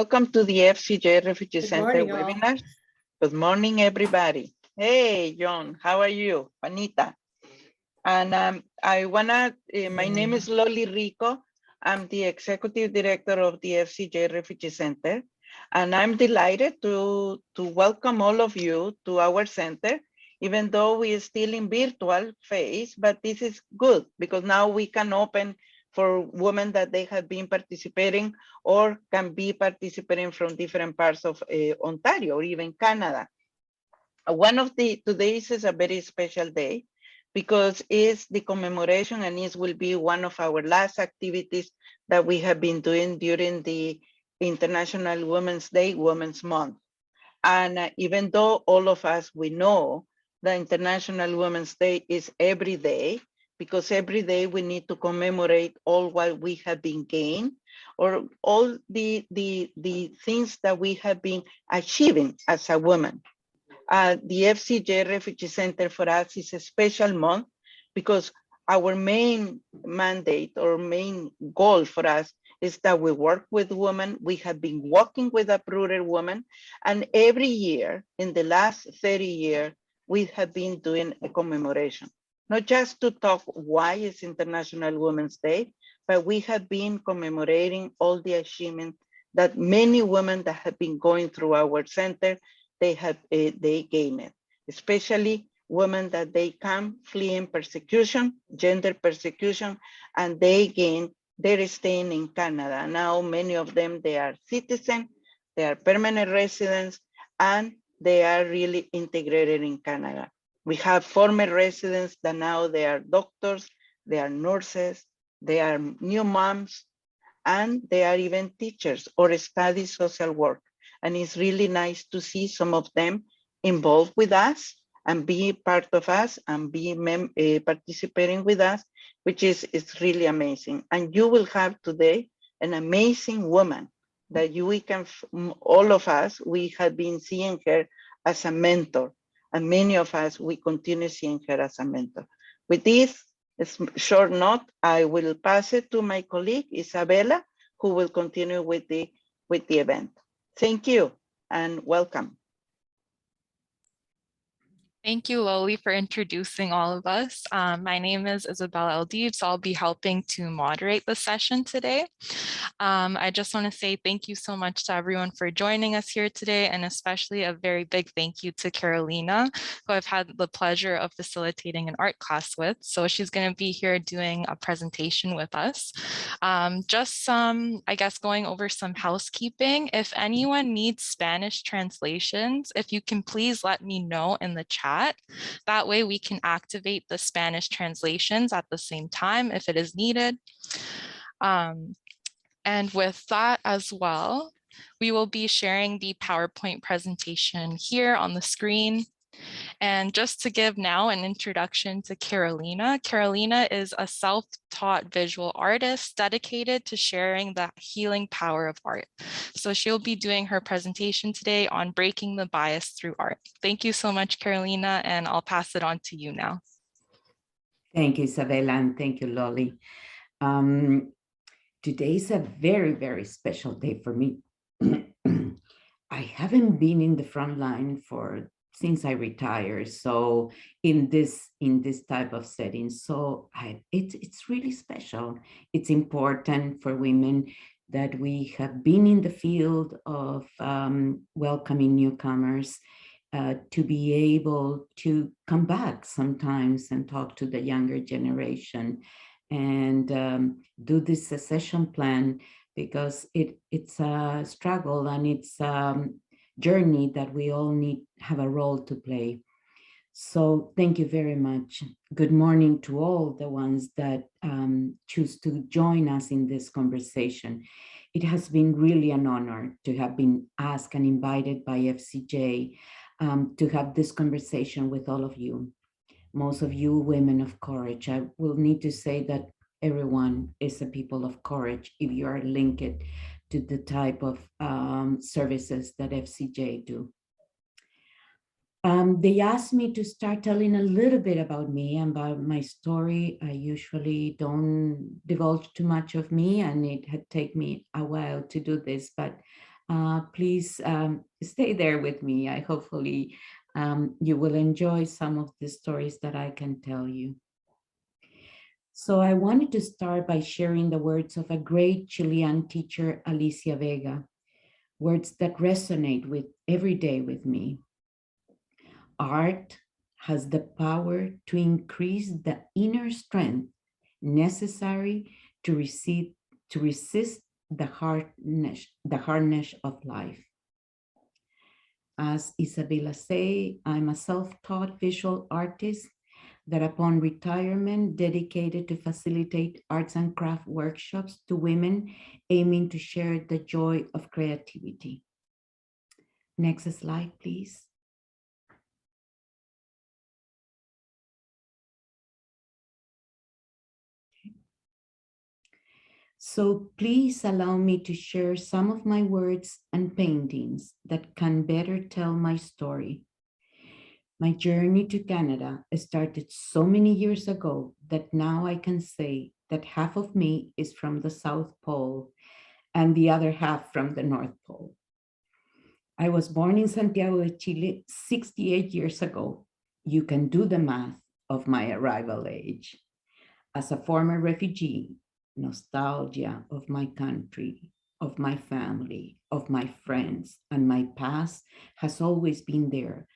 Welcome to the FCJ Refugee Good Center morning, all. webinar. Good morning, everybody. Hey, John, how are you? Juanita. And my name is Loli Rico. I'm the Executive Director of the FCJ Refugee Center. And I'm delighted to welcome all of you to our center, even though we are still in virtual phase, but this is good because now we can open for women that they have been participating or can be participating from different parts of Ontario or even Canada. One of today's is a very special day because it's the commemoration and it will be one of our last activities that we have been doing during the International Women's Day, Women's Month. And even though all of us, we know the International Women's Day is every day, because every day we need to commemorate all what we have been gained or all the things that we have been achieving as a woman. The FCJ Refugee Center for us is a special month because our main mandate or main goal for us is that we work with women. We have been working with uprooted women, and every year in the last 30 years, we have been doing a commemoration. Not just to talk why it's International Women's Day, but we have been commemorating all the achievements that many women that have been going through our center, they gain it, especially women that they come fleeing persecution, gender persecution, and they're staying in Canada. Now, many of them, they are citizens, they are permanent residents, and they are really integrated in Canada. We have former residents that now they are doctors, they are nurses, they are new moms, and they are even teachers or study social work. And it's really nice to see some of them involved with us and be part of us and be participating with us, which is really amazing. And you will have today an amazing woman that all of us, we have been seeing her as a mentor. And many of us, we continue seeing her as a mentor. With this short note, I will pass it to my colleague, Isabella, who will continue with the event. Thank you and welcome. Thank you, Loli, for introducing all of us. My name is Isabella Eldib, so I'll be helping to moderate the session today. I just want to say thank you so much to everyone for joining us here today, and especially a very big thank you to Carolina, who I've had the pleasure of facilitating an art class with. So she's going to be here doing a presentation with us. Just I guess, going over some housekeeping. If anyone needs Spanish translations, if you can please let me know in the chat. That way we can activate the Spanish translations at the same time if it is needed. And with that as well, we will be sharing the PowerPoint presentation here on the screen. And just to give now an introduction to Carolina. Carolina is a self-taught visual artist dedicated to sharing the healing power of art. So she'll be doing her presentation today on breaking the bias through art. Thank you so much, Carolina, and I'll pass it on to you now. Thank you, Isabella, and thank you, Loli. Today is a very, very special day for me. I haven't been in the front line since I retired, so in this type of setting, so it's really special. It's important for women that we have been in the field of welcoming newcomers to be able to come back sometimes and talk to the younger generation and do this succession plan, because it's a struggle and it's journey that we all have a role to play. So thank you very much. Good morning to all the ones that choose to join us in this conversation. It has been really an honor to have been asked and invited by FCJ to have this conversation with all of you. Most of you women of courage. I will need to say that everyone is a people of courage if you are linked to the type of services that FCJ do. They asked me to start telling a little bit about me and about my story. I usually don't divulge too much of me, and it had taken me a while to do this, but Please stay there with me. I hopefully you will enjoy some of the stories that I can tell you. So I wanted to start by sharing the words of a great Chilean teacher, Alicia Vega, words that resonate with every day with me. Art has the power to increase the inner strength necessary to resist the hardness of life. As Isabella say, I'm a self-taught visual artist that upon retirement dedicated to facilitate arts and craft workshops to women aiming to share the joy of creativity. Next slide, please. So please allow me to share some of my words and paintings that can better tell my story. My journey to Canada started so many years ago that now I can say that half of me is from the South Pole and the other half from the North Pole. I was born in Santiago de Chile 68 years ago. You can do the math of my arrival age. As a former refugee, nostalgia of my country, of my family, of my friends, and my past has always been there.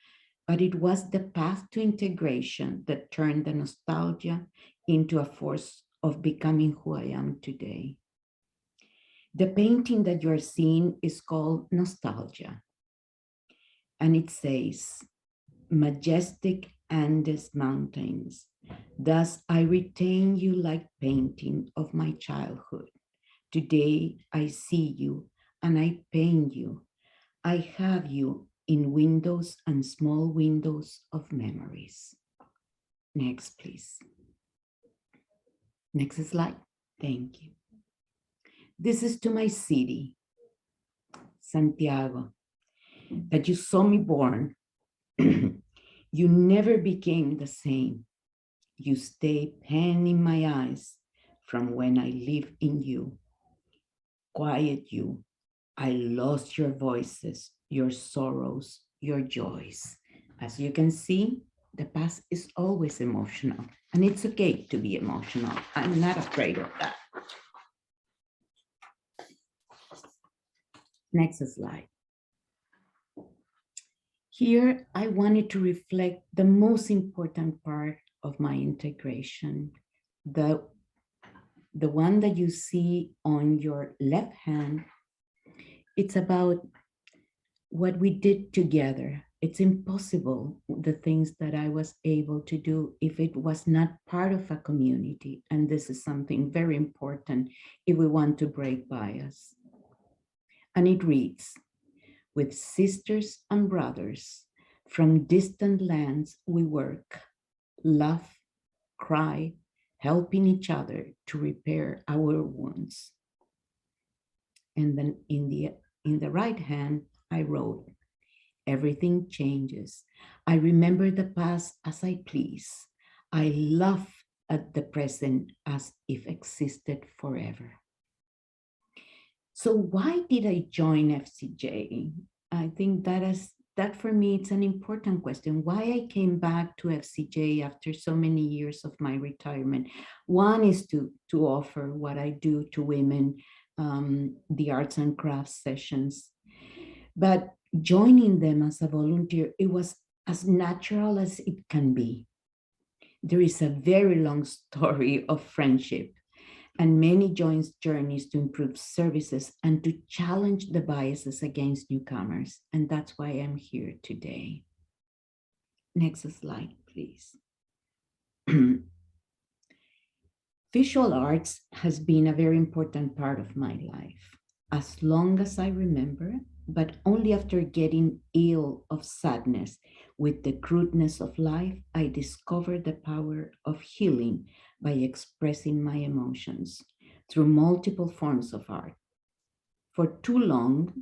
But it was the path to integration that turned the nostalgia into a force of becoming who I am today. The painting that you're seeing is called Nostalgia. And it says, majestic Andes mountains, thus I retain you like painting of my childhood. Today I see you and I paint you. I have you in windows and small windows of memories. Next, please. Next slide. Thank you. This is to my city, Santiago, that you saw me born. You never became the same. You stay pen in my eyes from when I live in you. Quiet you. I lost your voices, your sorrows, your joys. As you can see, the past is always emotional, and it's okay to be emotional. I'm not afraid of that. Next slide. Here, I wanted to reflect the most important part of my integration, the one that you see on your left hand. It's about what we did together. It's impossible, the things that I was able to do if it was not part of a community. And this is something very important if we want to break bias. And it reads, with sisters and brothers from distant lands we work, laugh, cry, helping each other to repair our wounds. And then in the right hand, I wrote, everything changes. I remember the past as I please. I laugh at the present as if existed forever. So why did I join FCJ? I think that for me, it's an important question. Why I came back to FCJ after so many years of my retirement. One is to offer what I do to women, the arts and crafts sessions. But joining them as a volunteer, it was as natural as it can be. There is a very long story of friendship and many journeys to improve services and to challenge the biases against newcomers. And that's why I'm here today. Next slide, please. Visual arts has been a very important part of my life, as long as I remember, but only after getting ill of sadness with the crudeness of life, I discovered the power of healing by expressing my emotions through multiple forms of art. For too long,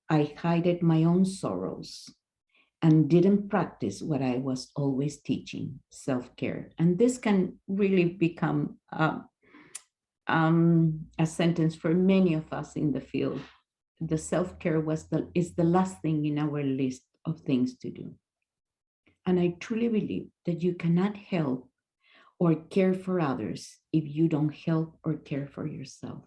I hid my own sorrows and didn't practice what I was always teaching, self-care. And this can really become a sentence for many of us in the field. the self-care is the last thing in our list of things to do. And I truly believe that you cannot help or care for others if you don't help or care for yourself.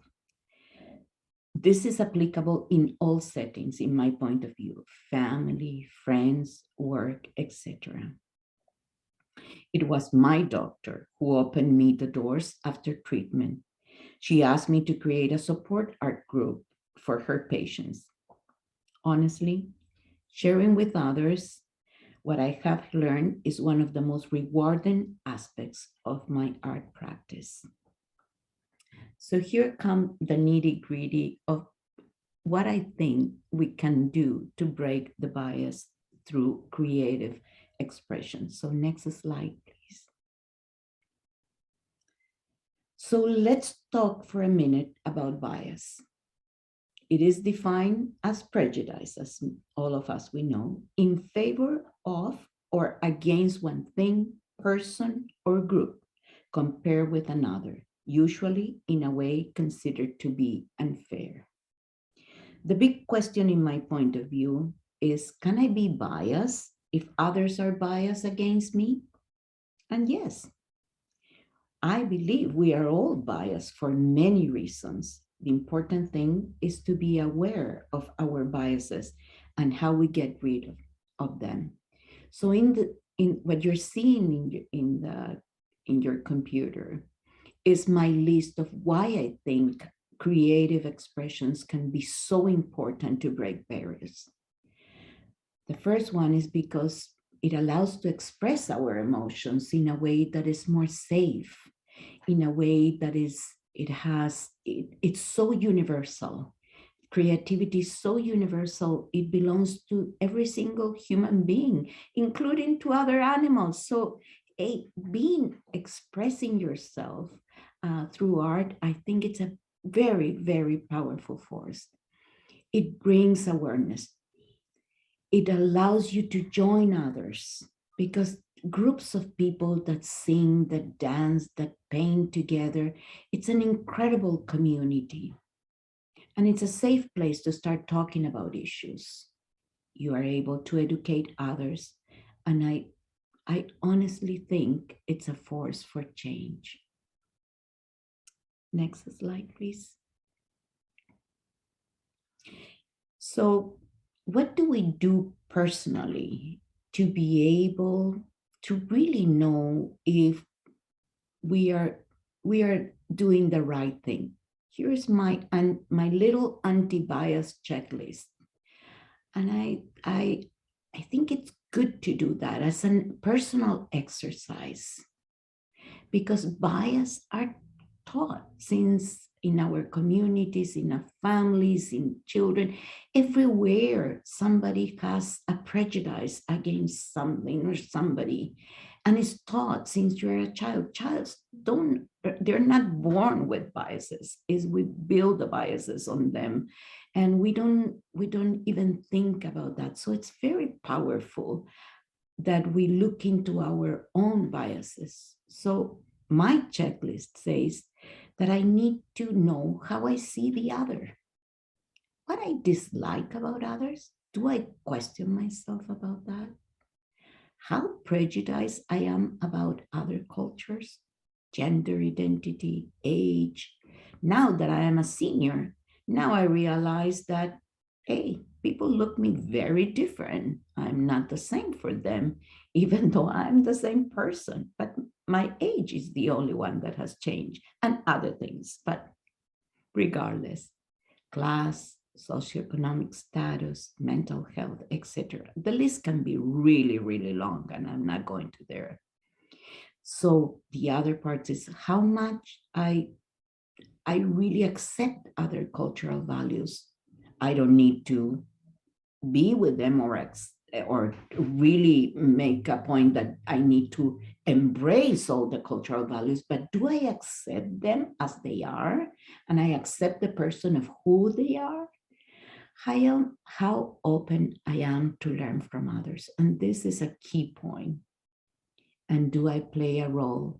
This is applicable in all settings, in my point of view, family, friends, work, etc. It was my doctor who opened me the doors after treatment. She asked me to create a support art group for her patients. Honestly, sharing with others what I have learned is one of the most rewarding aspects of my art practice. So here come the nitty-gritty of what I think we can do to break the bias through creative expression. So next slide, please. So let's talk for a minute about bias. It is defined as prejudice, as all of us we know, in favor of or against one thing, person, or group compared with another, usually in a way considered to be unfair. The big question in my point of view is, can I be biased if others are biased against me? And yes, I believe we are all biased for many reasons. The important thing is to be aware of our biases and how we get rid of them. So in what you're seeing in your computer is my list of why I think creative expressions can be so important to break barriers. The first one is because it allows to express our emotions in a way that is more safe, in a way that it's so universal. Creativity is so universal, it belongs to every single human being, including to other animals. So being expressing yourself through art, I think it's a very, very powerful force. It brings awareness. It allows you to join others because groups of people that sing, that dance, that paint together, it's an incredible community. And it's a safe place to start talking about issues. You are able to educate others. And I honestly think it's a force for change. Next slide, please. So what do we do personally to be able to really know if we are doing the right thing? Here's my little anti-bias checklist. And I think it's good to do that as a personal exercise, because bias are taught since in our communities, in our families, in children, everywhere somebody has a prejudice against something or somebody. And it's taught since you're a child. They're not born with biases, is we build the biases on them. And we don't even think about that. So it's very powerful that we look into our own biases. So my checklist says that I need to know how I see the other. What I dislike about others, do I question myself about that? How prejudiced I am about other cultures, gender identity, age. Now that I am a senior, now I realize that, hey, people look me very different. I'm not the same for them, even though I'm the same person. But my age is the only one that has changed, and other things. But regardless, class, socioeconomic status, mental health, etc. The list can be really, really long, and I'm not going to there. So the other part is how much I really accept other cultural values. I don't need to be with them or really make a point that I need to embrace all the cultural values, but do I accept them as they are? And I accept the person of who they are? How open I am to learn from others. And this is a key point. And do I play a role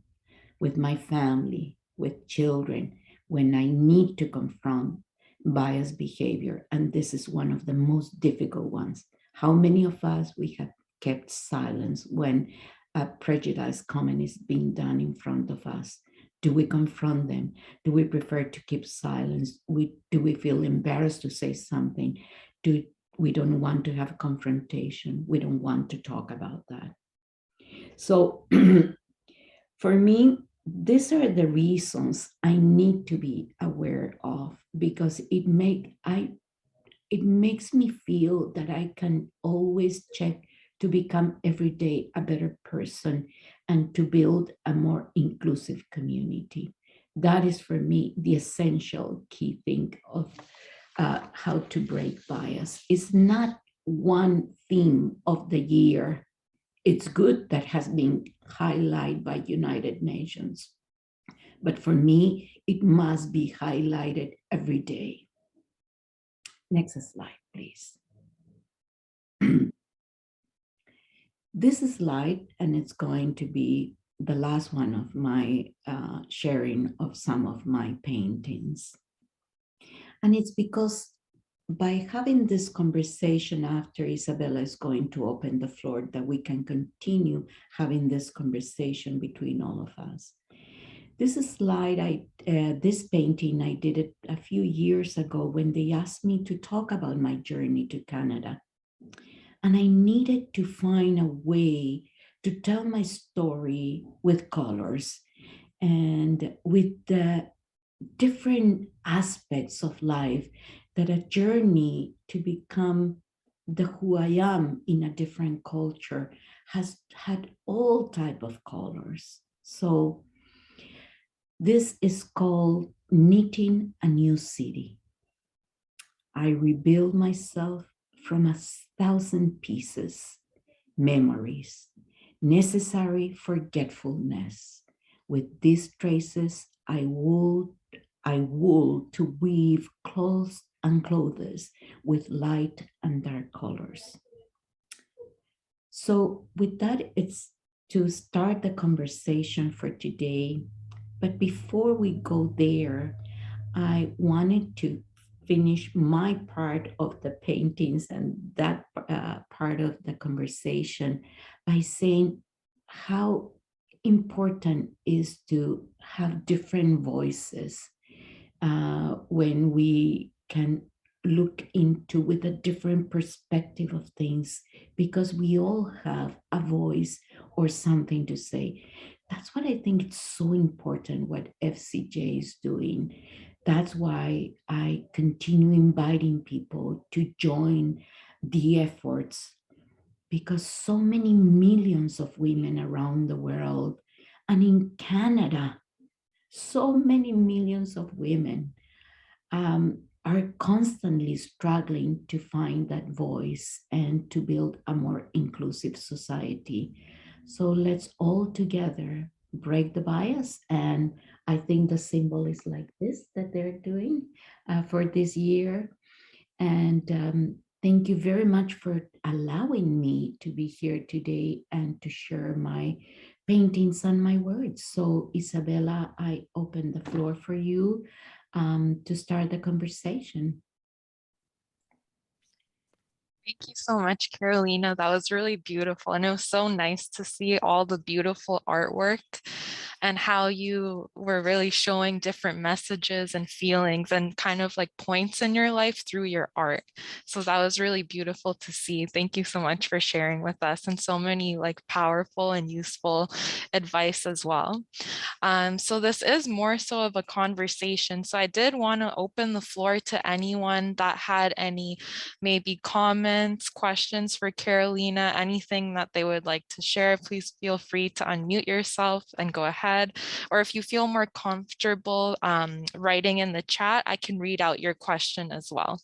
with my family, with children, when I need to confront biased behavior, and this is one of the most difficult ones. How many of us we have kept silence when a prejudiced comment is being done in front of us? Do we confront them? Do we prefer to keep silence? Do we feel embarrassed to say something? We don't want to have confrontation? We don't want to talk about that. So for me, these are the reasons I need to be aware of, because it makes me feel that I can always check to become every day a better person and to build a more inclusive community. That is for me the essential key thing of how to break bias. It's not one theme of the year. It's good that has been highlighted by United Nations, but for me, it must be highlighted every day. Next slide, please. This slide, and it's going to be the last one of my sharing of some of my paintings. And it's because by having this conversation after Isabella is going to open the floor, that we can continue having this conversation between all of us. This slide, this painting, I did it a few years ago when they asked me to talk about my journey to Canada. And I needed to find a way to tell my story with colors and with the different aspects of life, that a journey to become the who I am in a different culture has had all type of colors. So this is called Knitting a New City. I rebuild myself from 1,000 pieces, memories, necessary forgetfulness. With these traces, I wool to weave clothes and clothes with light and dark colors. So with that, it's to start the conversation for today. But before we go there, I wanted to finish my part of the paintings and that part of the conversation by saying how important is to have different voices when we can look into with a different perspective of things, because we all have a voice or something to say. That's what I think it's so important what FCJ is doing. That's why I continue inviting people to join the efforts, because so many millions of women around the world and in Canada, so many millions of women are constantly struggling to find that voice and to build a more inclusive society. So let's all together break the bias. And I think the symbol is like this that they're doing for this year. And thank you very much for allowing me to be here today and to share my paintings and my words. So Isabella, I open the floor for you to start the conversation. Thank you so much, Carolina. That was really beautiful. And it was so nice to see all the beautiful artwork and how you were really showing different messages and feelings and kind of like points in your life through your art. So that was really beautiful to see. Thank you so much for sharing with us, and so many like powerful and useful advice as well. So this is more so of a conversation. So I did want to open the floor to anyone that had any maybe comments, questions for Carolina, anything that they would like to share. Please feel free to unmute yourself and go ahead. Or if you feel more comfortable writing in the chat, I can read out your question as well.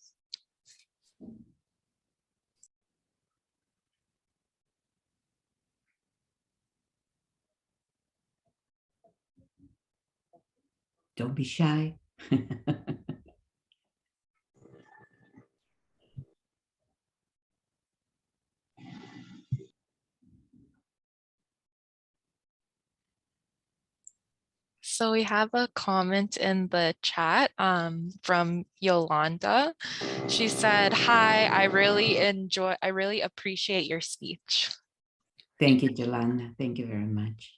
Don't be shy. So we have a comment in the chat from Yolanda. She said, "Hi, I really appreciate your speech." Thank you, Yolanda. Thank you very much.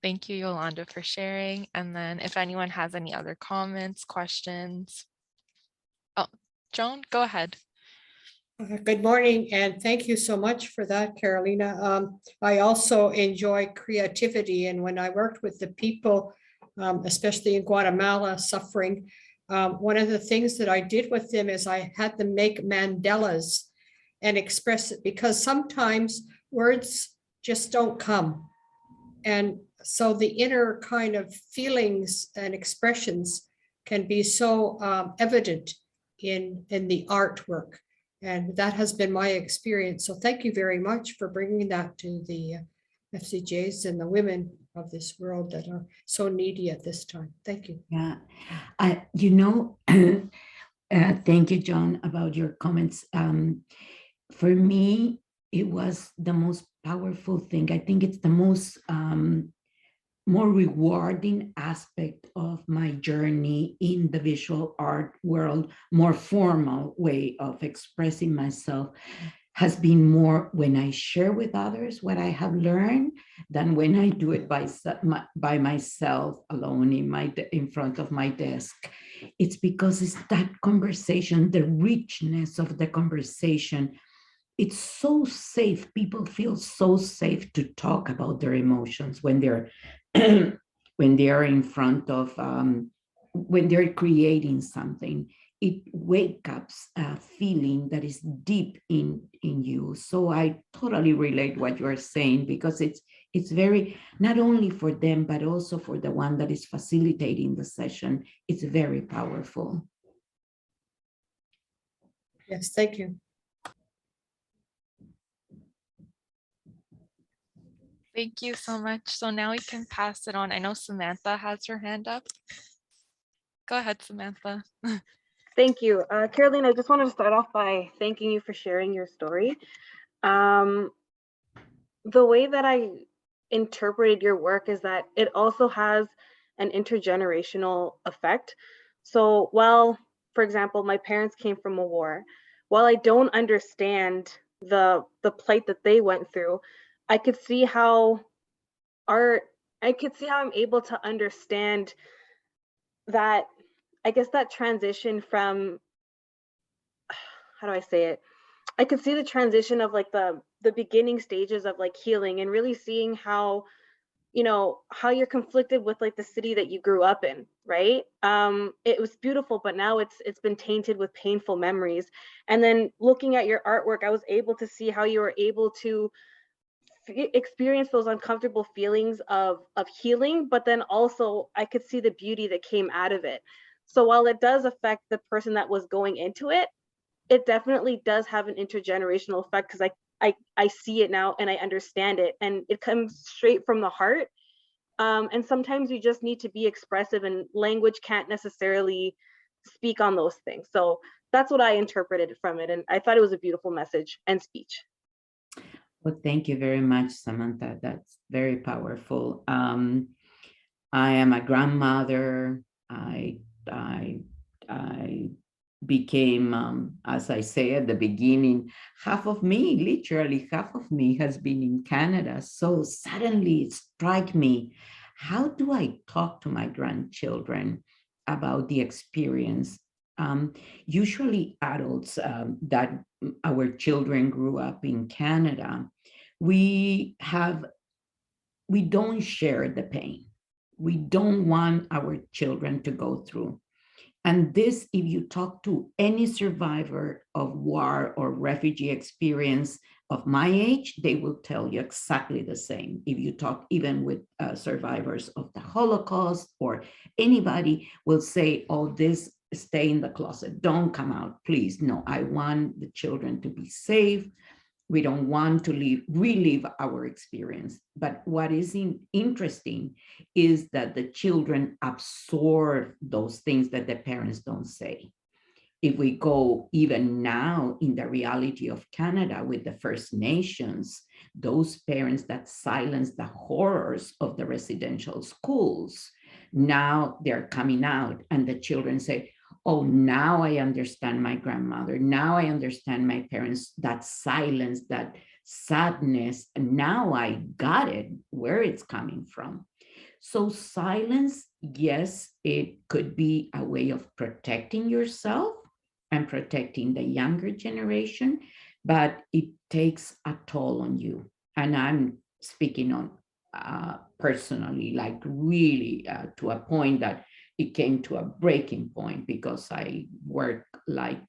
Thank you, Yolanda, for sharing. And then if anyone has any other comments, questions. Oh, Joan, go ahead. Good morning, and thank you so much for that, Carolina. I also enjoy creativity, and when I worked with the people, especially in Guatemala, suffering, one of the things that I did with them is I had them make mandalas and express it, because sometimes words just don't come. And so the inner kind of feelings and expressions can be so evident in the artwork. And that has been my experience. So thank you very much for bringing that to the FCJs and the women of this world that are so needy at this time. Thank you. Yeah, thank you, John, about your comments. For me, it was the most powerful thing. I think it's the most more rewarding aspect of my journey in the visual art world, more formal way of expressing myself, has been more when I share with others what I have learned than when I do it by myself alone in front of my desk. It's because it's that conversation, the richness of the conversation. It's so safe. People feel so safe to talk about their emotions when they're when they are in front of when they're creating something. It wakes up a feeling that is deep in you. So I totally relate what you are saying, because it's very, not only for them but also for the one that is facilitating the session. It's very powerful. Yes, thank you. Thank you so much. So now we can pass it on. I know Samantha has her hand up. Go ahead, Samantha. Thank you. Caroline, I just wanted to start off by thanking you for sharing your story. The way that I interpreted your work is that it also has an intergenerational effect. So while, for example, my parents came from a war, while I don't understand the plight that they went through, I could see how I'm able to understand that, I guess, that transition from, how do I say it? I could see the transition of like the beginning stages of like healing, and really seeing how, how you're conflicted with like the city that you grew up in, right? It was beautiful, but now it's been tainted with painful memories. And then looking at your artwork, I was able to see how you were able to experience those uncomfortable feelings of healing, but then also I could see the beauty that came out of it. So while it does affect the person that was going into it, it definitely does have an intergenerational effect, because I see it now and I understand it, and it comes straight from the heart. And sometimes you just need to be expressive, and language can't necessarily speak on those things. So that's what I interpreted from it, and I thought it was a beautiful message and speech. Well, thank you very much, Samantha. That's very powerful. I am a grandmother. I became, as I say at the beginning, half of me, literally half of me, has been in Canada. So suddenly it struck me, how do I talk to my grandchildren about the experience? Usually adults that our children grew up in Canada, we don't share the pain. We don't want our children to go through. And this, if you talk to any survivor of war or refugee experience of my age, they will tell you exactly the same. If you talk even with survivors of the Holocaust, or anybody will say, oh, this, stay in the closet, don't come out, please. No, I want the children to be safe. We don't want to relive our experience. But what is interesting is that the children absorb those things that the parents don't say. if we go even now in the reality of Canada with the First Nations, those parents that silenced the horrors of the residential schools, now they're coming out and the children say, oh, now I understand my grandmother. Now I understand my parents, that silence, that sadness. And now I got it, where it's coming from. So silence, yes, it could be a way of protecting yourself and protecting the younger generation, but it takes a toll on you. And I'm speaking on personally, like really to a point that it came to a breaking point, because I work like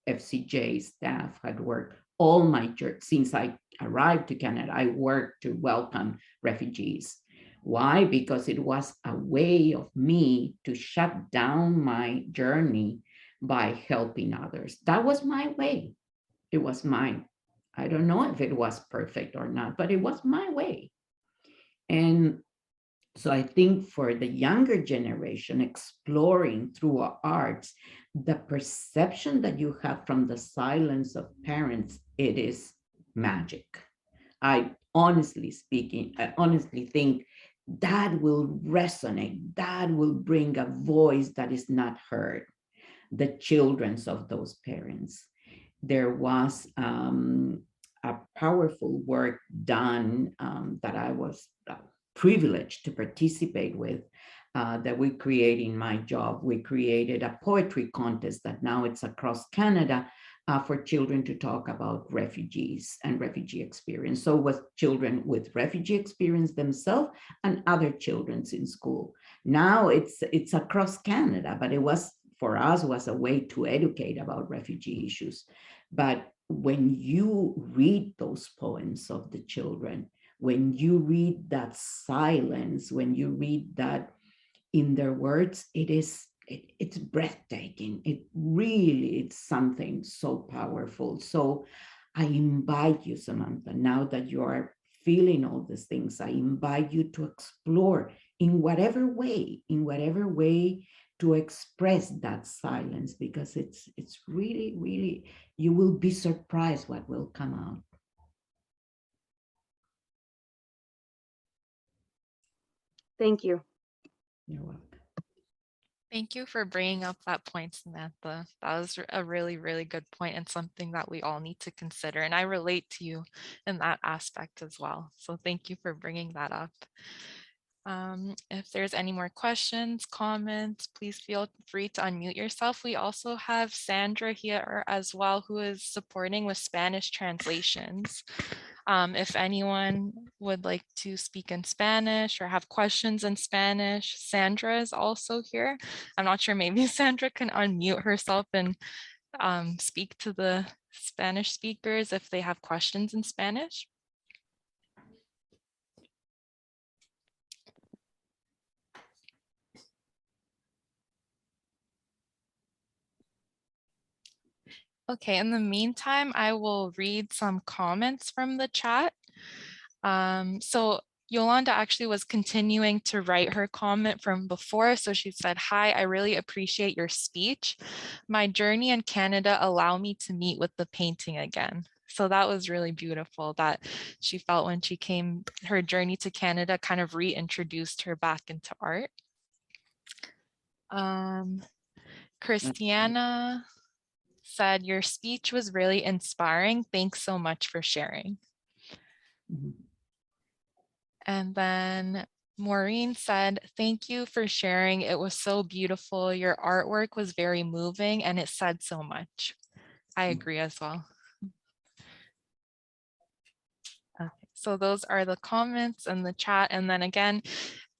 FCJ staff had worked all my since I arrived to Canada. I worked to welcome refugees. Why? Because it was a way of me to shut down my journey by helping others. That was my way. It was mine. I don't know if it was perfect or not, but it was my way. And so I think for the younger generation, exploring through arts, the perception that you have from the silence of parents, it is magic. I honestly think that will resonate, that will bring a voice that is not heard, the children's of those parents. There was a powerful work done that I was privileged to participate with, that we create in my job. We created a poetry contest that now it's across Canada, for children to talk about refugees and refugee experience. So with children with refugee experience themselves and other children in school. Now it's across Canada, but it was, for us, was a way to educate about refugee issues. But when you read those poems of the children, when you read that silence, when you read that in their words, it's breathtaking. It really, it's something so powerful. So I invite you, Samantha, now that you are feeling all these things, I invite you to explore in whatever way to express that silence, because it's really, really, you will be surprised what will come out. Thank you. You're welcome. Thank you for bringing up that point, Samantha. That was a really, really good point and something that we all need to consider. And I relate to you in that aspect as well. So thank you for bringing that up. If there's any more questions, comments, please feel free to unmute yourself. We also have Sandra here as well, who is supporting with Spanish translations. If anyone would like to speak in Spanish or have questions in Spanish, Sandra is also here. I'm not sure, maybe Sandra can unmute herself and speak to the Spanish speakers if they have questions in Spanish. Okay, in the meantime, I will read some comments from the chat. So Yolanda actually was continuing to write her comment from before. So she said, hi, I really appreciate your speech. My journey in Canada allowed me to meet with the painting again. So that was really beautiful that she felt when she came, her journey to Canada kind of reintroduced her back into art. Christiana said, your speech was really inspiring. Thanks so much for sharing. Mm-hmm. And then Maureen said, thank you for sharing. It was so beautiful. Your artwork was very moving and it said so much. I agree as well. Okay, so those are the comments in the chat. And then again,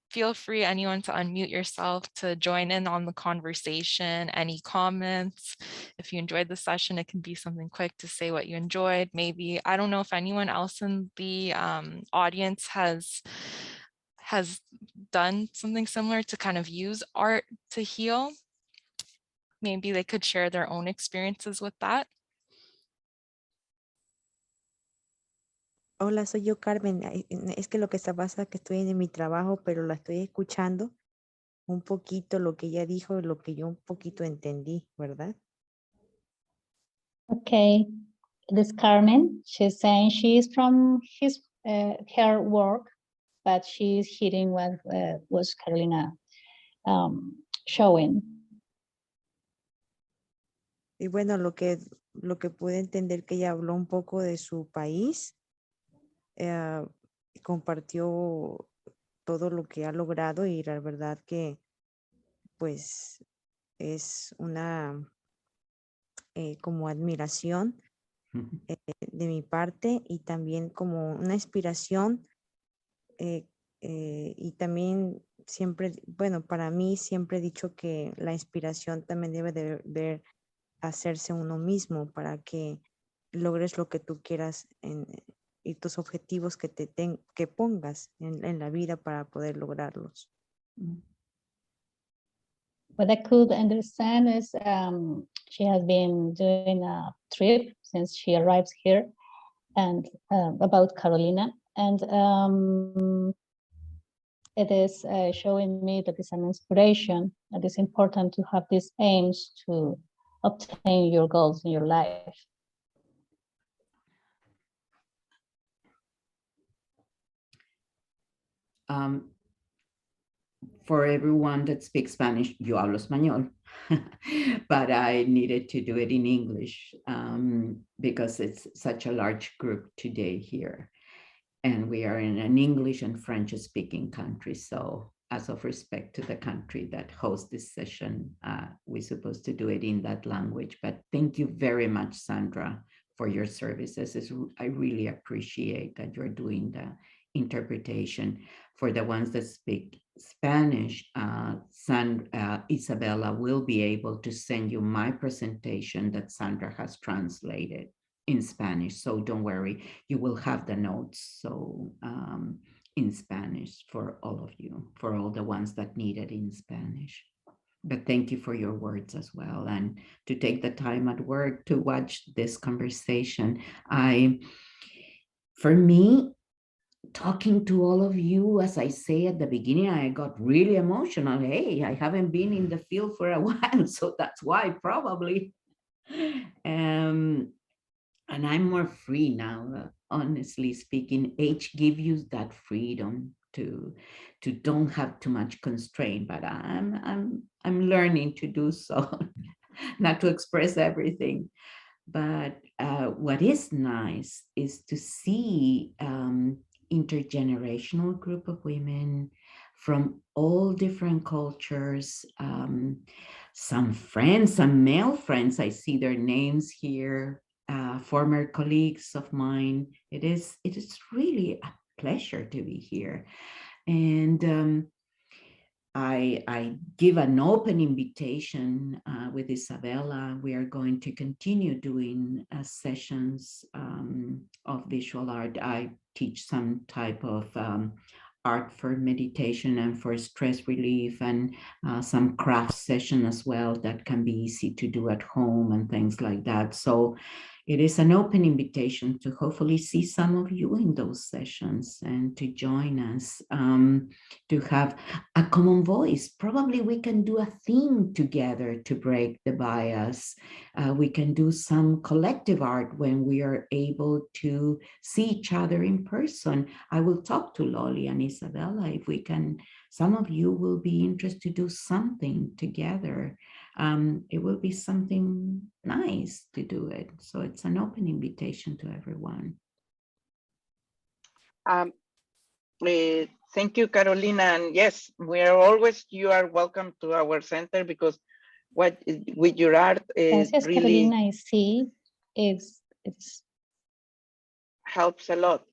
feel free, anyone, to unmute yourself to join in on the conversation. Any comments? If you enjoyed the session, it can be something quick to say what you enjoyed. Maybe, I don't know if anyone else in the audience has done something similar to kind of use art to heal. Maybe they could share their own experiences with that. Hola, soy yo, Carmen. Es que lo que está pasa es que estoy en mi trabajo, pero la estoy escuchando un poquito lo que ella dijo, lo que yo un poquito entendí, ¿verdad? Okay, this Carmen, she's saying she's from her work, but she's hearing what was Carolina showing. Y bueno, lo que pude entender que ella habló un poco de su país, compartió todo lo que ha logrado y la verdad que pues es una como admiración de mi parte y también como una inspiración y también siempre, bueno, para mí siempre he dicho que la inspiración también debe de ver hacerse uno mismo para que logres lo que tú quieras y tus objetivos que que pongas en la vida para poder lograrlos. What I could understand is she has been doing a trip since she arrives here and about Carolina. And it is showing me that it's an inspiration. It is important to have these aims to obtain your goals in your life. For everyone that speaks Spanish, yo hablo español, but I needed to do it in English because it's such a large group today here. And we are in an English and French speaking country. So as of respect to the country that hosts this session, we're supposed to do it in that language. But thank you very much, Sandra, for your services. I really appreciate that you're doing the interpretation. For the ones that speak Spanish, Isabella will be able to send you my presentation that Sandra has translated in Spanish. So don't worry, you will have the notes so in Spanish for all of you, for all the ones that need it in Spanish. But thank you for your words as well, and to take the time at work to watch this conversation. For me, talking to all of you, as I say at the beginning, I got really emotional. Hey, I haven't been in the field for a while, so that's why probably. And I'm more free now, honestly speaking. Age gives you that freedom to don't have too much constraint, but I'm learning to do so, not to express everything. But what is nice is to see intergenerational group of women from all different cultures, some friends, some male friends, I see their names here, former colleagues of mine. It is really a pleasure to be here. And I give an open invitation with Isabella. We are going to continue doing sessions of visual art. I teach some type of art for meditation and for stress relief, and some craft session as well that can be easy to do at home and things like that. So it is an open invitation to hopefully see some of you in those sessions and to join us, to have a common voice. Probably we can do a theme together to break the bias. We can do some collective art when we are able to see each other in person. I will talk to Loli and Isabella if we can. Some of you will be interested to do something together. It will be something nice to do it. So it's an open invitation to everyone. Thank you, Carolina. And yes, you are welcome to our center, because with your art is Gracias, really Carolina. I see it's helps a lot.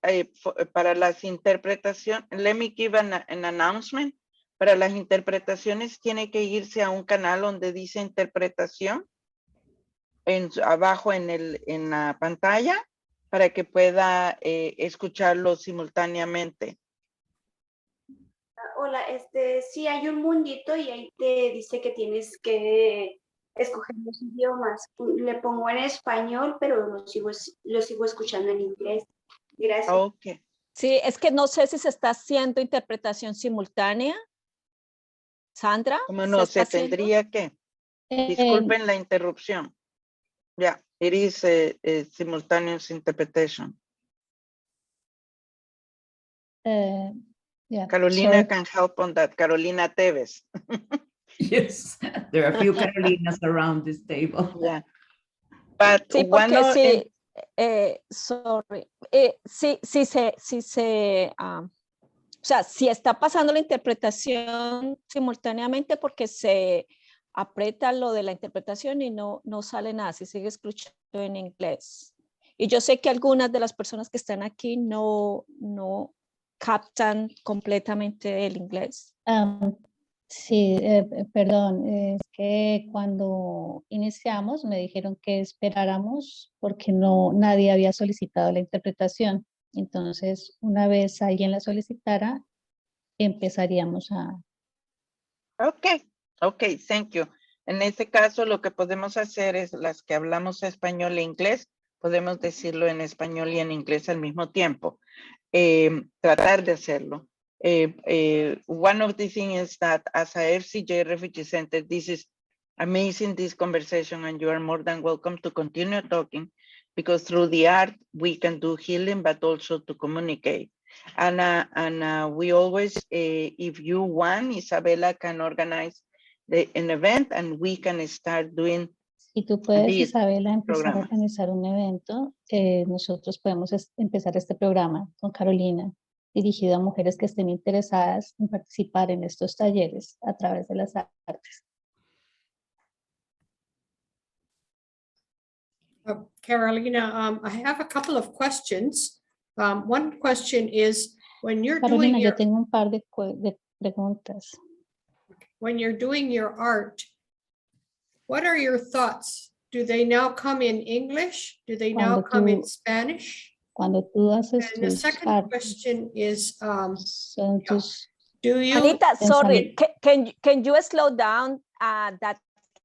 Para las interpretaciones, let me give an announcement. Para las interpretaciones tiene que irse a un canal donde dice interpretación, abajo en la pantalla, para que pueda escucharlo simultáneamente. Hola, sí hay un mundito y ahí te dice que tienes que escoger los idiomas. Le pongo en español, pero lo sigo escuchando en inglés. Gracias. Okay. Sí, es que no sé si se está haciendo interpretación simultánea. Sandra. ¿Cómo no? Se tendría que. Disculpen la interrupción. Ya. It is a simultaneous interpretation. Yeah, Carolina sorry. can help on that. Carolina Teves. Yes, there are a few Carolinas around this table. Yeah. But Sí, one porque of sí, sorry, o sea, si está pasando la interpretación simultáneamente porque se aprieta lo de la interpretación y no sale nada, si sigue escuchando en inglés. Y yo sé que algunas de las personas que están aquí no captan completamente el inglés. Sí, perdón, es que cuando iniciamos me dijeron que esperáramos porque nadie había solicitado la interpretación. Entonces, una vez alguien la solicitara, empezaríamos a... Okay, thank you. En este caso, lo que podemos hacer es las que hablamos español e inglés, podemos decirlo en español y en inglés al mismo tiempo. Tratar de hacerlo. One of the things is that as a FCJ Refugee Center, this is amazing, this conversation, and you are more than welcome to continue talking, because through the art, we can do healing, but also to communicate. And we always, if you want, Isabella can organize an event and we can start doing. Si tú puedes, these Isabela, empezar a programas. organizar un evento, nosotros podemos empezar este programa con Carolina, dirigido a mujeres que estén interesadas en participar en estos talleres a través de las artes. Carolina, I have a couple of questions. One question is, when you're Carolina, doing yo your, tengo un par de preguntas. when you're doing your art, what are your thoughts? Do they now come in English? Do they now come in Spanish? Cuando tú haces And the tus second artes, question is, son tus... do you? Anita, sorry, can you slow down that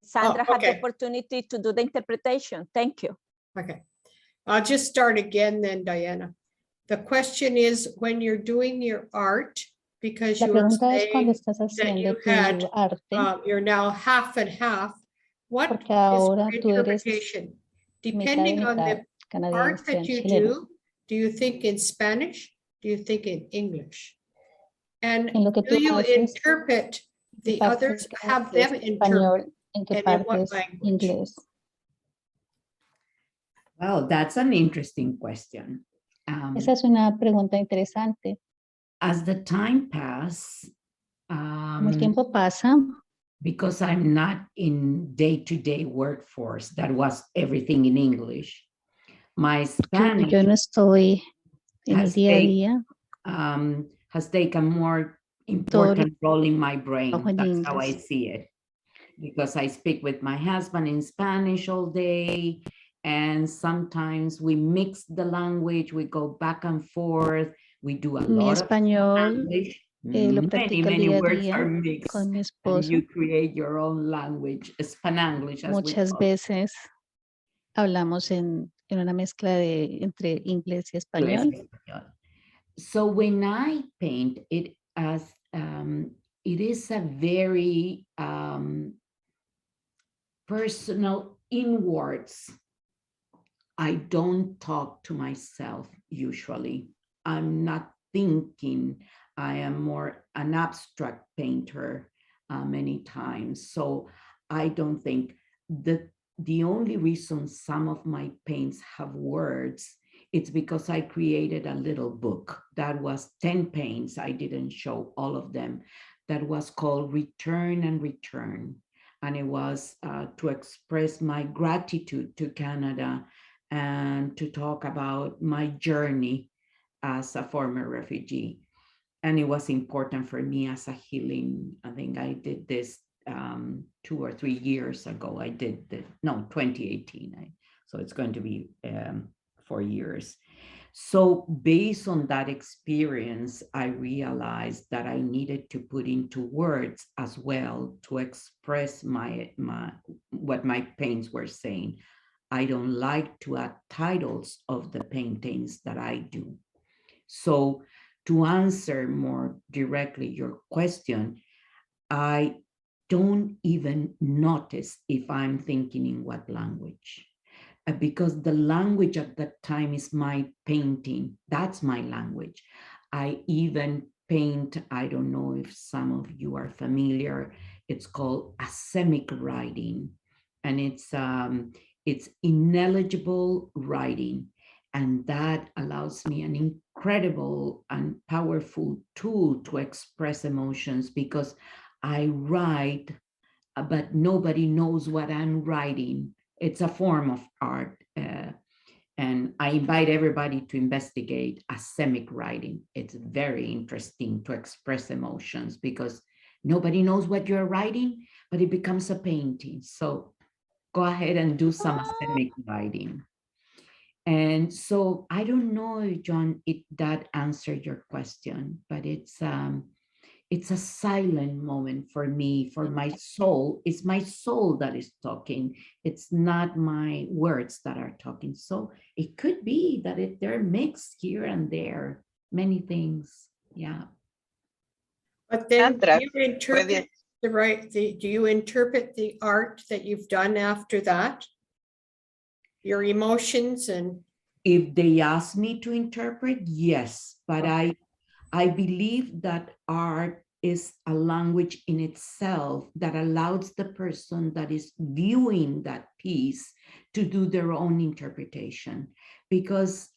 Sandra had the okay. opportunity to do the interpretation? Thank you. Okay, I'll just start again then, Diana. The question is, when you're doing your art, because La you were pregunta es cuando saying estás that haciendo you tu had, arte, you're now half and half. What porque is ahora your tú eres interpretation? mitad y Depending on mitad, the art canadiense that and you chileno. do you think in Spanish? Do you think in English? And En lo que do tú you haces, interpret the parte others, que have haces them interpret, español, en qué and in parte what es language? inglés. Well, that's an interesting question. Esa es una pregunta interesante. As the time passes, Como el tiempo pasa, because I'm not in day-to-day workforce, that was everything in English. My Spanish yo no estoy en el has día a taken- día, has taken more important role in my brain. trabajo en That's how I inglés. see it. Because I speak with my husband in Spanish all day, and sometimes we mix the language, we go back and forth, we do a Mi lot of español English. lo practico el Many día a words día are mixed, con mi and esposo. you create your own language, Spanglish, as we Muchas call it. veces hablamos en una mezcla entre inglés y español. So when I paint it as it is a very personal inwards. I don't talk to myself usually. I'm not thinking. I am more an abstract painter many times. So I don't think the only reason some of my paints have words, it's because I created a little book that was 10 paints. I didn't show all of them. That was called Return and Return. And it was to express my gratitude to Canada and to talk about my journey as a former refugee. And it was important for me as a healing. I think I did this 2 or 3 years ago. I did the, no, 2018. So it's going to be 4 years. So based on that experience, I realized that I needed to put into words as well to express what my paints were saying. I don't like to add titles of the paintings that I do. So to answer more directly your question, I don't even notice if I'm thinking in what language, because the language at that time is my painting. That's my language. I even paint, I don't know if some of you are familiar, it's called asemic writing, and it's ineligible writing. And that allows me an incredible and powerful tool to express emotions, because I write, but nobody knows what I'm writing. It's a form of art. And I invite everybody to investigate asemic writing. It's very interesting to express emotions, because nobody knows what you're writing, but it becomes a painting. So go ahead and do some asemic writing. And so I don't know, John, if that answered your question, but it's a silent moment for me, for my soul. It's my soul that is talking. It's not my words that are talking. So it could be that they're mixed here and there, many things. Yeah. But then do Sandra, you interpret do you interpret the art that you've done after that? Your emotions and. If they ask me to interpret, yes, but Okay. I believe that art is a language in itself that allows the person that is viewing that piece to do their own interpretation, because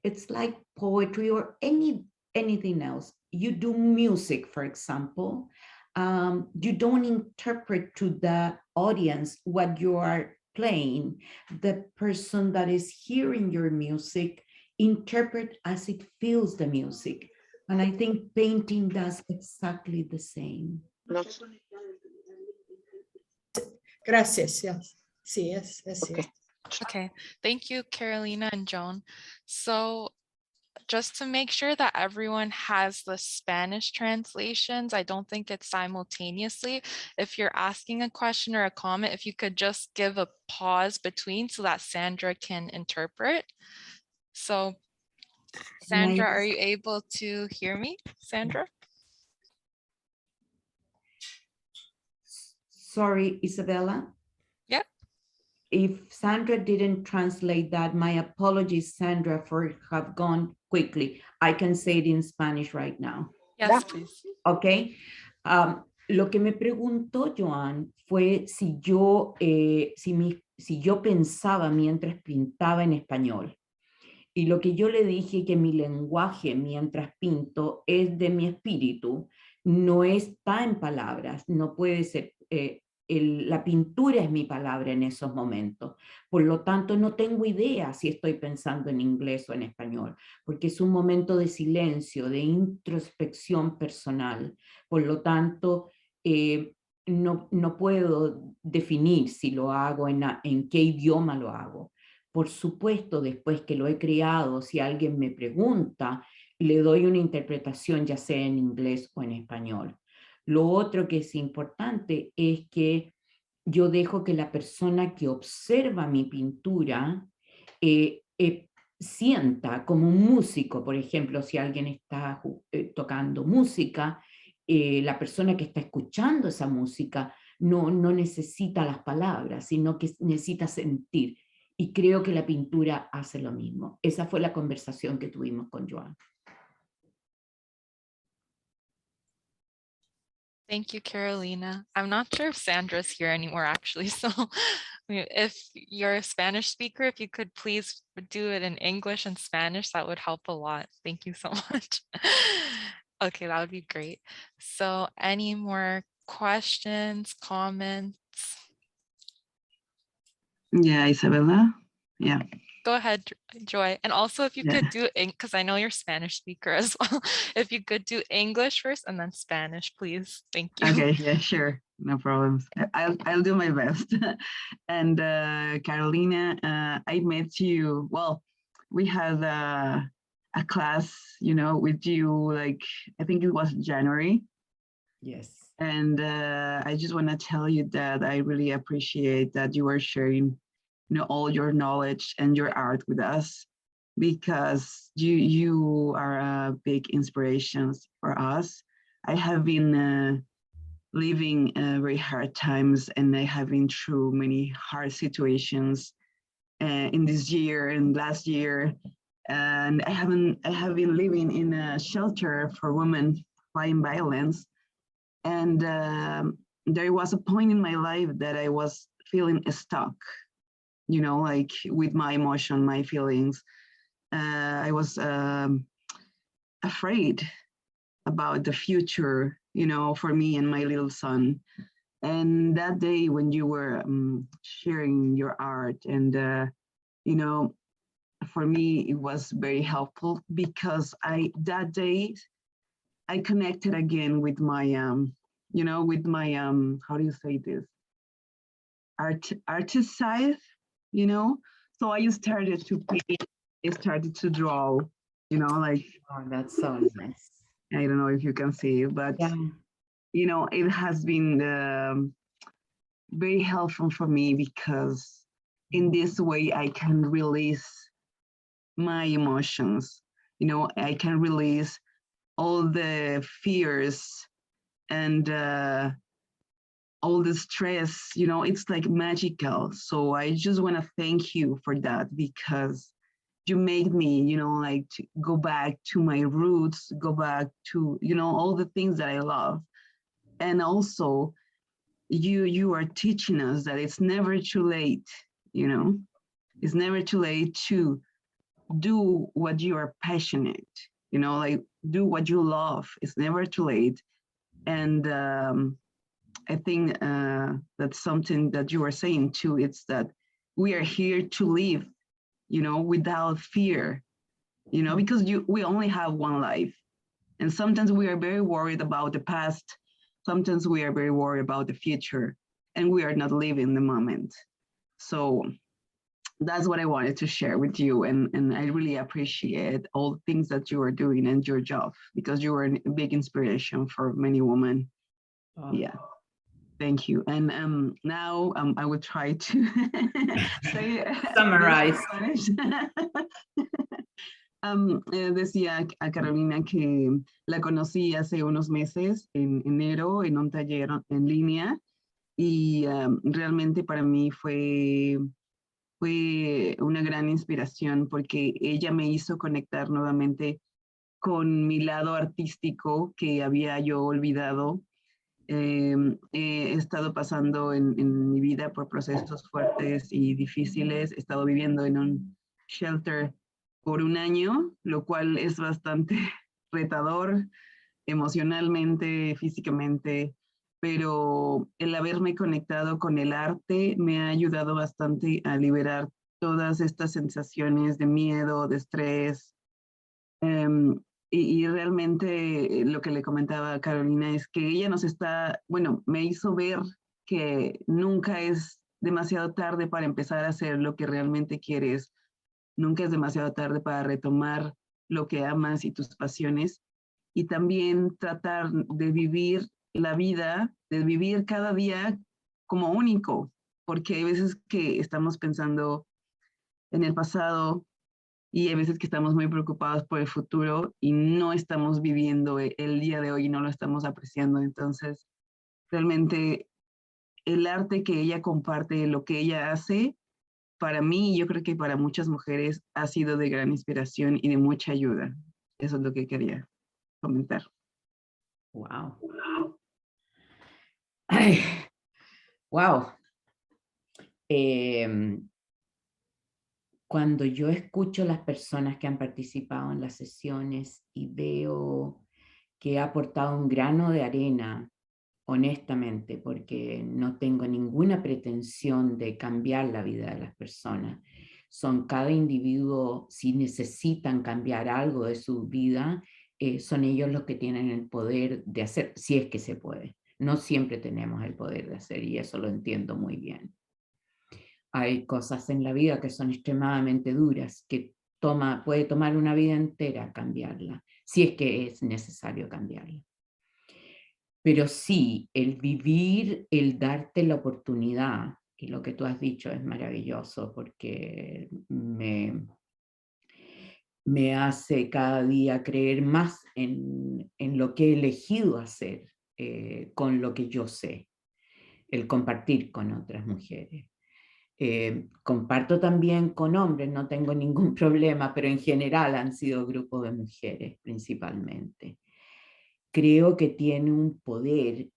it's like poetry or anything else. You do music, for example, you don't interpret to the audience what you are playing. The person that is hearing your music interpret as it feels the music. And I think painting does exactly the same. Gracias, yes. Sí, es, Okay. Okay, thank you, Carolina and Joan. So just to make sure that everyone has the Spanish translations, I don't think it's simultaneously. If you're asking a question or a comment, if you could just give a pause between so that Sandra can interpret. So Sandra, are you able to hear me, Sandra? Sorry, Isabella. Yeah. If Sandra didn't translate that, my apologies, Sandra, for have gone quickly. I can say it in Spanish right now. Yes, please. Okay. Lo que me preguntó Joan fue si yo, si yo pensaba mientras pintaba en español. Y lo que yo le dije que mi lenguaje mientras pinto es de mi espíritu, no está en palabras, no puede ser, la pintura es mi palabra en esos momentos. Por lo tanto, no tengo idea si estoy pensando en inglés o en español, porque es un momento de silencio, de introspección personal. Por lo tanto, no puedo definir si lo hago en qué idioma lo hago. Por supuesto, después que lo he creado, si alguien me pregunta, le doy una interpretación, ya sea en inglés o en español. Lo otro que es importante es que yo dejo que la persona que observa mi pintura sienta como un músico. Por ejemplo, si alguien está tocando música, la persona que está escuchando esa música no necesita las palabras, sino que necesita sentir. Y creo que la pintura hace lo mismo. Esa fue la conversación que tuvimos con Joan. Thank you, Carolina. I'm not sure if Sandra's here anymore, actually. So if you're a Spanish speaker, if you could please do it in English and Spanish, that would help a lot. Thank you so much. Okay, that would be great. So any more questions, comments? Yeah, Isabella. Yeah. Go ahead, Joy. And also if you could do it, because I know you're Spanish speaker as well. If you could do English first and then Spanish, please. Thank you. Okay, yeah, sure. No problems. I'll do my best. And Carolina, I met you, well, we had a class, with you, like, I think it was January. Yes. And I just want to tell you that I really appreciate that you are sharing all your knowledge and your art with us, because you are a big inspiration for us. I have been living very hard times, and I have been through many hard situations. in this year and last year. And I have been living in a shelter for women fighting violence. And there was a point in my life that I was feeling stuck, you know, like with my emotion, my feelings. I was afraid about the future, you know, for me and my little son. And that day when you were sharing your art, and, you know, for me, it was very helpful because that day, I connected again with my, you know, with my, how do you say this? Artist side, you know? So I started to paint, I started to draw, you know, like. Oh, that's so nice. I don't know if you can see, but, yeah. You know, it has been very helpful for me because in this way I can release my emotions. You know, I can release all the fears and all the stress. You know, it's like magical. So I just want to thank you for that because you made me, you know, like to go back to my roots, go back to, you know, all the things that I love. And also you are teaching us that it's never too late, you know, it's never too late to do what you are passionate, you know, like do what you love. It's never too late. And I think that's something that you are saying too. It's that we are here to live, you know, without fear, you know, because we only have one life. And sometimes we are very worried about the past. Sometimes we are very worried about the future, and we are not living the moment. So that's what I wanted to share with you. And I really appreciate all the things that you are doing and your job, because you are a big inspiration for many women. Oh. Yeah. Thank you. And now I will try to say, summarize. Decía a Carolina que la conocí hace unos meses, en enero, en un taller en línea, y realmente para mí fue una gran inspiración porque ella me hizo conectar nuevamente con mi lado artístico que había yo olvidado. He estado pasando en mi vida por procesos fuertes y difíciles. He estado viviendo en un shelter por un año, lo cual es bastante retador emocionalmente, físicamente, pero el haberme conectado con el arte me ha ayudado bastante a liberar todas estas sensaciones de miedo, de estrés. Y realmente lo que le comentaba a Carolina es que ella nos está, bueno, me hizo ver que nunca es demasiado tarde para empezar a hacer lo que realmente quieres. Nunca es demasiado tarde para retomar lo que amas y tus pasiones. Y también tratar de vivir la vida, de vivir cada día como único, porque hay veces que estamos pensando en el pasado y hay veces que estamos muy preocupados por el futuro y no estamos viviendo el día de hoy y no lo estamos apreciando. Entonces, realmente el arte que ella comparte, lo que ella hace, para mí, yo creo que para muchas mujeres ha sido de gran inspiración y de mucha ayuda. Eso es lo que quería comentar. Wow. Ay, wow. Cuando yo escucho las personas que han participado en las sesiones y veo que ha aportado un grano de arena, honestamente, porque no tengo ninguna pretensión de cambiar la vida de las personas. Son cada individuo, si necesitan cambiar algo de su vida, son ellos los que tienen el poder de hacer, si es que se puede. No siempre tenemos el poder de hacer y eso lo entiendo muy bien. Hay cosas en la vida que son extremadamente duras, que puede tomar una vida entera cambiarla, si es que es necesario cambiarla. Pero sí, el vivir, el darte la oportunidad, y lo que tú has dicho es maravilloso porque me hace cada día creer más en lo que he elegido hacer con lo que yo sé, el compartir con otras mujeres. Comparto también con hombres, no tengo ningún problema, pero en general han sido grupos de mujeres principalmente. Creo que tiene un poder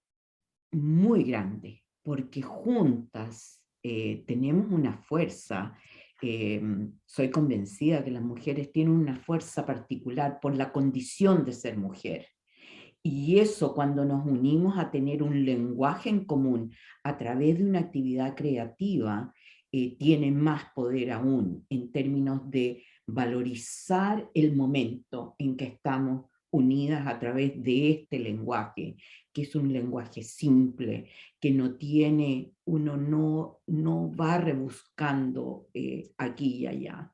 muy grande, porque juntas tenemos una fuerza. Soy convencida que las mujeres tienen una fuerza particular por la condición de ser mujer. Y eso, cuando nos unimos a tener un lenguaje en común a través de una actividad creativa, tiene más poder aún en términos de valorizar el momento en que estamos unidas a través de este lenguaje, que es un lenguaje simple, que no tiene, uno no va rebuscando aquí y allá.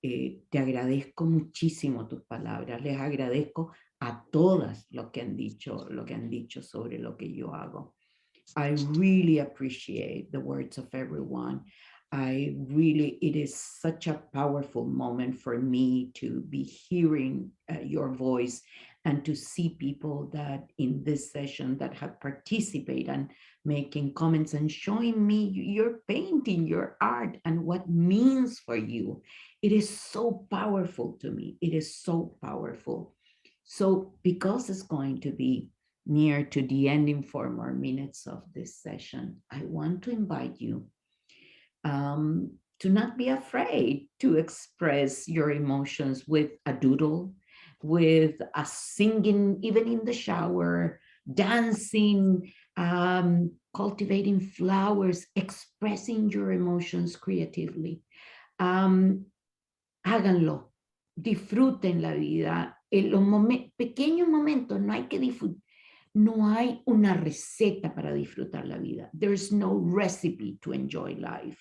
Te agradezco muchísimo tus palabras, les agradezco a todas lo que han dicho sobre lo que yo hago. I really appreciate the words of everyone. It is such a powerful moment for me to be hearing your voice and to see people that in this session that have participated and making comments and showing me your painting, your art, and what means for you. It is so powerful to me. It is so powerful. So because it's going to be near to the ending 4 more minutes of this session, I want to invite you to not be afraid to express your emotions with a doodle, with a singing, even in the shower, dancing, cultivating flowers, expressing your emotions creatively. Háganlo, disfruten la vida. En los pequeños momentos no hay que disfrutar. No hay una receta para disfrutar la vida. There's no recipe to enjoy life.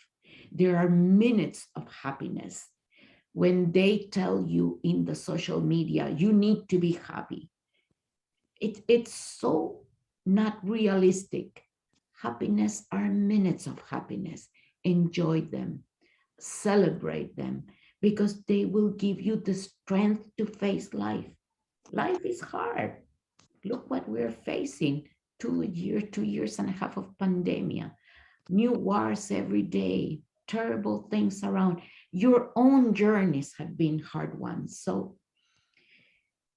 There are minutes of happiness. When they tell you in the social media, you need to be happy. It's so not realistic. Happiness are minutes of happiness. Enjoy them, celebrate them, because they will give you the strength to face life. Life is hard. Look what we're facing, 2 years and a half of pandemic, new wars every day, terrible things around. Your own journeys have been hard ones. So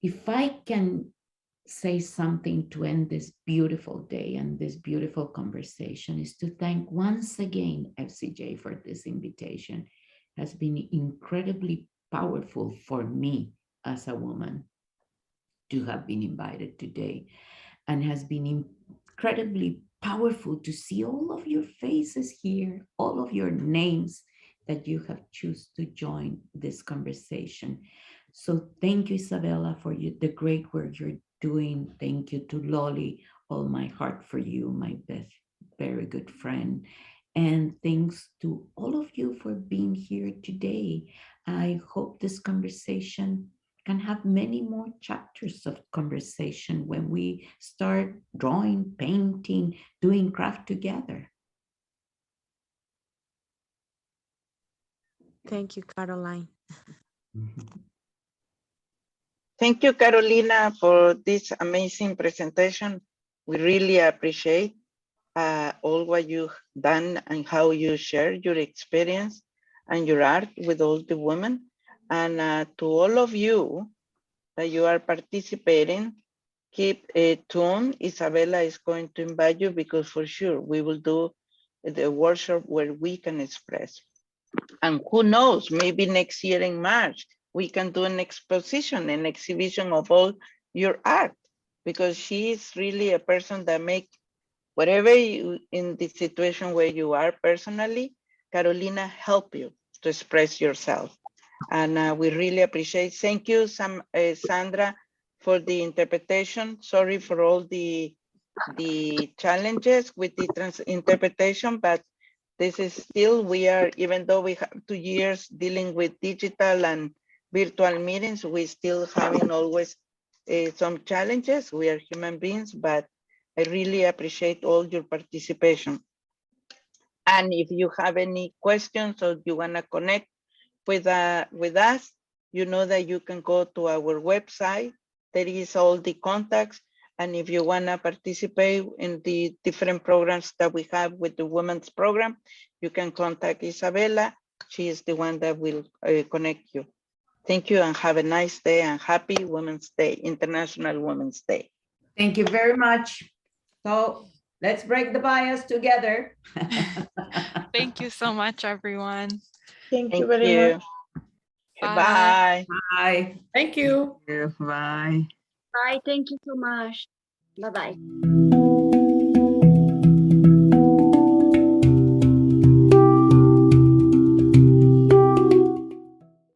if I can say something to end this beautiful day and this beautiful conversation, is to thank once again FCJ for this invitation. It has been incredibly powerful for me as a woman to have been invited today, and has been incredibly powerful to see all of your faces here, all of your names that you have chosen to join this conversation. So thank you, Isabella, for the great work you're doing. Thank you to Lolly, all my heart for you, my best, very good friend. And thanks to all of you for being here today. I hope this conversation can have many more chapters of conversation when we start drawing, painting, doing craft together. Thank you, Caroline. Thank you, Carolina, for this amazing presentation. We really appreciate all what you've done and how you share your experience and your art with all the women. And to all of you that you are participating, keep tuned. Isabella is going to invite you, because for sure we will do the workshop where we can express. And who knows, maybe next year in March, we can do an exposition, an exhibition of all your art, because she is really a person that makes whatever you, in the situation where you are personally, Carolina help you to express yourself. And we really appreciate. Thank you, Sandra, for the interpretation. Sorry for all the challenges with the interpretation, but this is still, we are, even though we have 2 years dealing with digital and virtual meetings, we still having always some challenges. We are human beings, but I really appreciate all your participation. And if you have any questions or you wanna connect with us, you know that you can go to our website. There is all the contacts. And if you want to participate in the different programs that we have with the women's program, you can contact Isabella. She is the one that will connect you. Thank you and have a nice day and happy Women's Day, International Women's Day. Thank you very much. So let's break the bias together. Thank you so much, everyone. Thank you very much. Bye. Bye. Bye. Thank you. Bye. Bye. Thank you so much. Bye-bye.